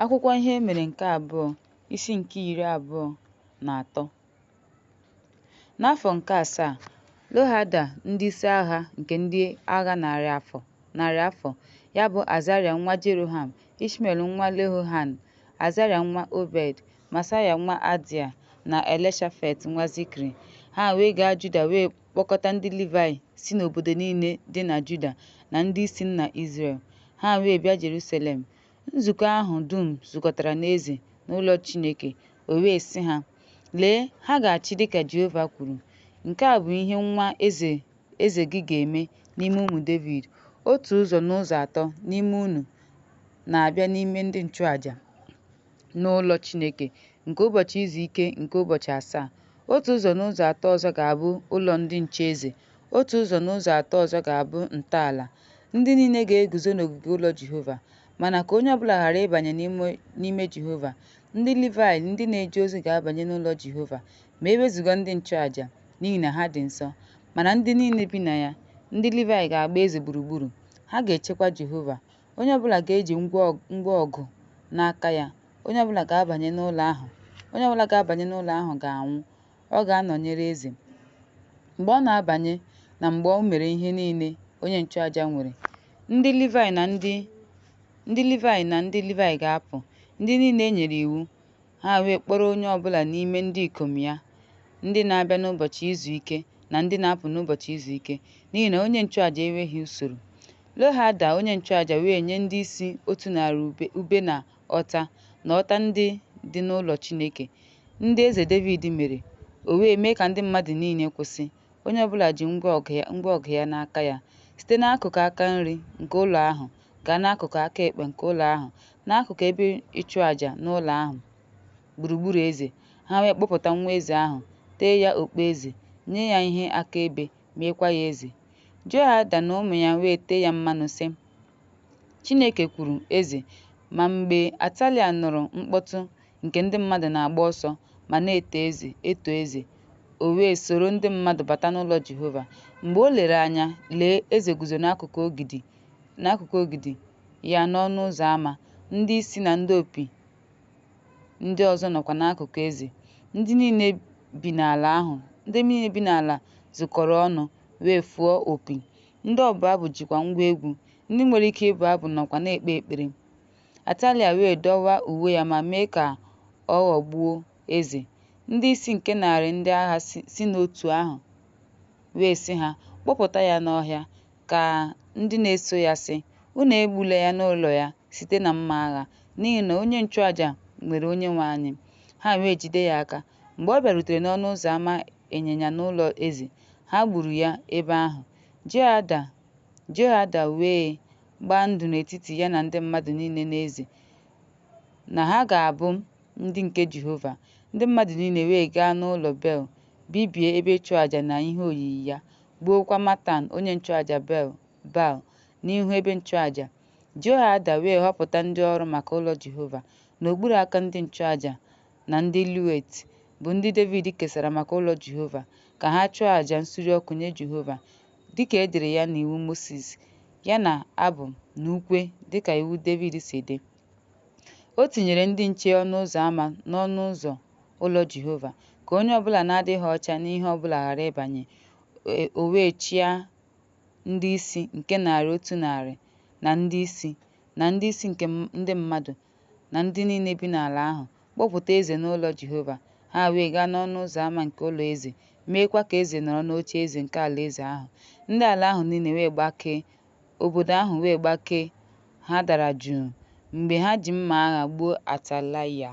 Akwụkwọ ihe e mere nke abụọ, isi nke 23. N'afọ nke 7, Loha-Ada, ndị isi agha nke ndị agha narị afọ, ya bụ Azaraya nwa Jeroham, Ishmel nwa Lehohan, Azaraya nwa Obed, Masaya nwa Adịa na Elishafet nwa Zikri, ha wee gaa Juda wee kpọkọta ndị Livayị si n'obodo niile dị na Juda na ndị isi nna Izrel. Ha wee bịa Jerusalem. Nzukọ ahụ dum zukọtara n'eze n'ụlọ Chineke. O wee sị ha, lee, ha ga-achị dịka Jehova kwuru. Nke a bụ ihe nwa eze gị ga-eme n'ime ụmụ Devid. Otu ụzọ n'ụzọ atọ n'ime unu na-abịa n'ime ndị nchụaja n'ụlọ Chineke nke ụbọchị izu ike nke ụbọchị 7. Otu ụzọ n'ụzọ atọ ọzọ ga-abụ ụlọ ndị nche eze. Otu ụzọ n'ụzọ atọ ọzọ ga-abụ ntọala. Ndị niile ga-eguzo n'ogige ụlọ Jehova. Mana ka onye ọbụla ghara ịbanye n'ime Jehova, ndị Livayị ndị na-eje ozi ga-abanye n'ụlọ Jehova, ma ewezuga ndị nchụaja, n'ihi na ha dị nsọ. Mana ndị niile bi na ya, ndị Livayị ga-agba eze gburugburu. Ha ga-echekwa Jehova. Onye ọbụla ga-eji ngwa ọgụ n'aka ya. Onye ọbụla ga-abanye n'ụlọ ahụ ga-anwụ. Ọ ga-anọnyere eze mgbe ọ na-abanye na mgbe o mere ihe niile onye nchụaja nwere. Ndị Livayị na ndị Livayị ga-apụ. Ndị niile e nyere iwu, ha wee kpọrọ onye ọbụla n'ime ndị ikom ya, ndị na-abịa n'ụbọchị izu ike na ndị na-apụ n'ụbọchị izu ike, n'ihi na onye nchụaja enweghị usoro. Loha-Ada onye nchụaja wee nye ndị isi 100 ube na ọta ndị dị n'ụlọ Chineke, ndị eze Devid mere. O wee mee ka ndị mmadụ niile kwụsị. Onye ọbụla ji ngwa ọgụ ya n'aka ya, site n'akụkụ aka nri nke ụlọ ahụ gaa n'akụkụ aka ekpe nke ụlọ ahụ, n'akụkụ ebe ịchụ àjà n'ụlọ ahụ, gburugburu eze. Ha wee kpọpụta nwa eze ahụ, tee ya okpueze, nye ya ihe akaebe, meekwa ya eze. Jehoiada na ụmụ ya wee tee ya mmanụ, sị, Chineke kwuru, eze. Ma mgbe Atalia nụrụ mkpọtụ nke ndị mmadụ na-agba ọsọ ma na-eto eze, o wee soro ndị mmadụ bata n'ụlọ Jehova. Mgbe o lere anya, lee, eze guzo n'akụkụ ogidi ya n'ọnụ ụzọ ámá. Ndị isi na ndị opi ndị ọzọ nọkwa n'akụkụ eze. Ndị niile bi n'ala zukọrọ ọnụ wee fụọ opi. Ndị ọbụ abụ jikwa ngwa egwu. Ndị nwere ike ịbụ abụ nọkwa na-ekpe ekpere. Atalia wee dọwa uwe ya ma mee ka ọ ghọgbuo eze. Ndị isi nke narị ndị agha si n'otu ahụ wee sị ha, kpọpụta ya n'ọhịa. Ka ndị na-eso ya sị, unu egbula ya n'ụlọ ya site na mma agha, n'ihi na onye nchụaja nwere Onyenwe anyị. Ha wee jide ya aka. Mgbe ọ bịarutere n'ọnụ ụzọ ámá ịnyịnya n'ụlọ eze, ha gburu ya ebe ahụ. Jehoiada wee gbaa ndụ n'etiti ya na ndị mmadụ niile na eze, na ha ga-abụ ndị nke Jehova. Ndị mmadụ niile wee gaa n'ụlọ Bel, bibie ebe ịchụ àjà na ihe oyiyi ya, gbuokwa Matan onye nchụaja Baal n'ihu ebe nchụaja. Jehoiada wee họpụta ndị ọrụ maka ụlọ Jehova n'okpuru aka ndị nchụaja na ndị Levit, bụ ndị Devid kesara maka ụlọ Jehova, ka ha chụọ àjà nsure ọkụ nye Jehova, dịka e dere ya n'iwu Mosis, ya na abụ na ukwe dịka iwu Devid si dị. O tinyere ndị nche ọnụ ụzọ ámá n'ọnụ ụzọ ụlọ Jehova, ka onye ọbụla na-adịghị ọcha n'ihe ọbụla ghara ịbanye. O wee chịa ndị isi nke 100 na ndị isi nke ndị mmadụ na ndị niile bi n'ala ahụ, kpọpụta eze n'ụlọ Jehova. Ha wee gaa n'ọnụ ụzọ ámá nke ụlọ eze, meekwa ka eze nọrọ n'oche eze nke alaeze ahụ. Ndị ala ahụ niile wee gbakee. Obodo ahụ wee gbakee. Ha dara jụụ mgbe ha ji mma agha gbuo Atalaya.